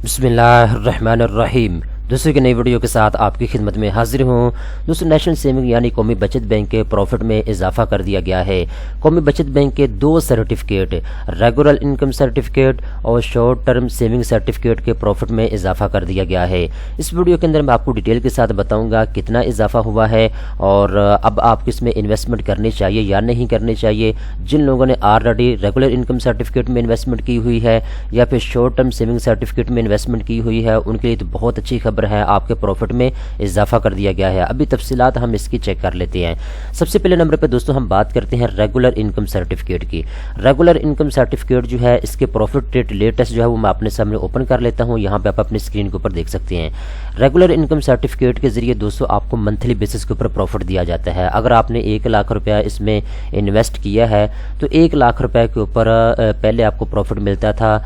बिस्मिल्लाहिर्रहमानिर्रहीम। दोस्तों की नई वीडियो के साथ आपकी खिदमत में हाजिर हूँ। दोस्तों, नेशनल सेविंग यानी कौमी बचत बैंक के प्रॉफिट में इजाफा कर दिया गया है। कौमी बचत बैंक के दो सर्टिफिकेट, रेगुलर इनकम सर्टिफिकेट और शॉर्ट टर्म सेविंग सर्टिफिकेट के प्रॉफिट में इजाफा कर दिया गया है। इस वीडियो के अंदर मैं आपको डिटेल के साथ बताऊँगा कितना इजाफा हुआ है और अब आपको इसमें इन्वेस्टमेंट करनी चाहिए या नहीं करनी चाहिए। जिन लोगों ने ऑलरेडी रेगुलर इनकम सर्टिफिकेट में इन्वेस्टमेंट की हुई है या फिर शॉर्ट टर्म सेविंग सर्टिफिकेट में इन्वेस्टमेंट की हुई है, उनके लिए तो बहुत अच्छी खबर है, आपके प्रॉफिट में इजाफा कर दिया गया है। अभी तफसीलात हम इसकी चेक कर लेते हैं। सबसे पहले नंबर पे दोस्तों हम बात करते हैं रेगुलर इनकम सर्टिफिकेट की। रेगुलर इनकम सर्टिफिकेट जो है, इसके प्रॉफिट रेट लेटेस्ट जो है वो मैं अपने सामने ओपन कर लेता हूं। यहां पे आप अपनी स्क्रीन के ऊपर देख सकते हैं। रेगुलर इनकम सर्टिफिकेट के जरिए दोस्तों आपको मंथली बेसिस के ऊपर प्रॉफिट दिया जाता है। अगर आपने 1 लाख रुपया इसमें इन्वेस्ट किया है तो 1 लाख रुपए के ऊपर पहले आपको प्रॉफिट मिलता था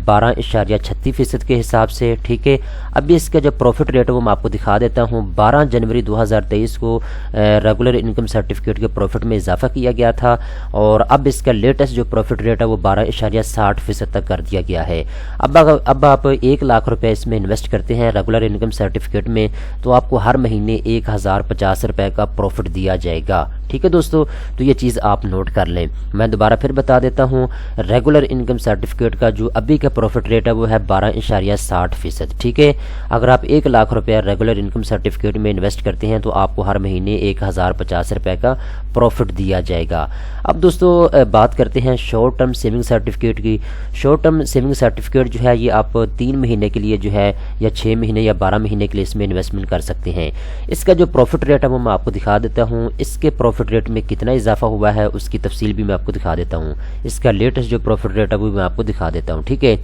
12.36% के हिसाब से। ठीक है, अभी इसका जो प्रॉफिट रेट है वो मैं आपको दिखा देता हूँ। 12 जनवरी 2023 को रेगुलर इनकम सर्टिफिकेट के प्रॉफिट में इजाफा किया गया था और अब इसका लेटेस्ट जो प्रॉफिट रेट है वो 12.60% तक कर दिया गया है। अब आप 1 लाख रुपए इसमें इन्वेस्ट करते हैं रेगुलर इनकम सर्टिफिकेट में तो आपको हर महीने 1050 रुपए का प्रॉफिट दिया जाएगा। ठीक है दोस्तों, तो ये चीज़ आप नोट कर लें। मैं दोबारा फिर बता देता हूँ, रेगुलर इनकम सर्टिफिकेट का जो अभी का प्रॉफिट रेट है वो है 12.60%। ठीक है, अगर आप 1 लाख रुपया रेगुलर इनकम सर्टिफिकेट में इन्वेस्ट करते हैं तो आपको हर महीने 1050 रुपये का प्रॉफिट दिया जाएगा। अब दोस्तों बात करते हैं शॉर्ट टर्म सेविंग सर्टिफिकेट की। शॉर्ट टर्म सेविंग सर्टिफिकेट जो है ये आप 3 महीने के लिए जो है या 6 महीने या 12 महीने के लिए इसमें इन्वेस्टमेंट कर सकते हैं। इसका जो प्रॉफिट रेट है वो मैं आपको दिखा देता हूँ। इसके प्रॉफिट रेट में कितना इजाफा हुआ है उसकी तफसील भी मैं आपको दिखा देता हूँ। इसका लेटेस्ट जो प्रॉफिट रेट है वो मैं आपको दिखा देता हूँ। ठीक है,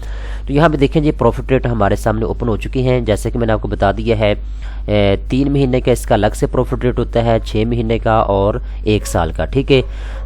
तो यहाँ पे देखें जी प्रॉफिट रेट हमारे सामने ओपन हो चुकी हैं। जैसे कि मैंने आपको बता दिया है 3 महीने का इसका अलग से प्रॉफिट रेट होता है, 6 महीने का और 1 साल का। ठीक है,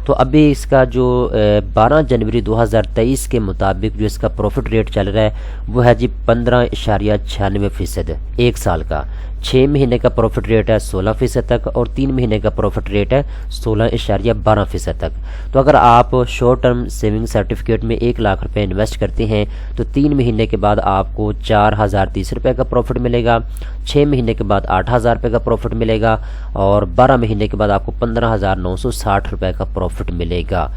तो अभी इसका जो 12 जनवरी 2023 के मुताबिक जो इसका प्रॉफिट रेट चल रहा है वो है जी 15.96%। 1 साल का 6 महीने का प्रॉफिट रेट है 16% तक और 3 महीने का प्रॉफिट रेट है 16.12% तक। तो अगर आप शॉर्ट टर्म सेविंग सर्टिफिकेट में 1 लाख रुपए इन्वेस्ट करते हैं तो 3 महीने के बाद आपको 4030 रुपये का प्रॉफिट मिलेगा, 6 महीने के बाद 8000 रुपये का प्रॉफिट मिलेगा और 12 महीने के बाद आपको 15,960 रुपये का प्रॉफिट मिलेगा।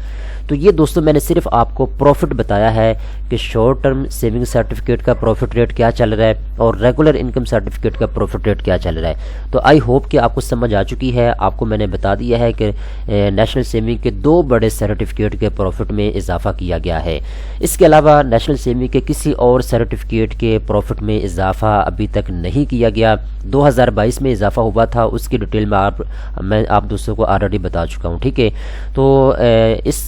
तो ये दोस्तों मैंने सिर्फ आपको प्रॉफिट बताया है कि शॉर्ट टर्म सेविंग सर्टिफिकेट का प्रॉफिट रेट क्या चल रहा है और रेगुलर इनकम सर्टिफिकेट का प्रॉफिट रेट क्या चल रहा है। तो आई होप कि आपको समझ आ चुकी है। आपको मैंने बता दिया है कि नेशनल सेविंग के 2 बड़े सर्टिफिकेट के प्रॉफिट में इजाफा किया गया है। इसके अलावा नेशनल सेविंग के किसी और सर्टिफिकेट के प्रॉफिट में इजाफा अभी तक नहीं किया गया। 2022 में इजाफा हुआ था, उसकी डिटेल मैं आप दोस्तों को ऑलरेडी बता चुका हूँ। ठीक है, तो इस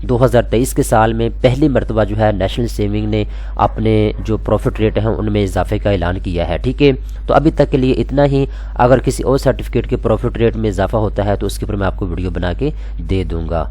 2023 के साल में पहली मरतबा जो है नेशनल सेविंग ने अपने जो प्रॉफिट रेट हैं उनमें इजाफे का ऐलान किया है। ठीक है, तो अभी तक के लिए इतना ही। अगर किसी और सर्टिफिकेट के प्रॉफिट रेट में इजाफा होता है तो उसके ऊपर मैं आपको वीडियो बना के दे दूंगा।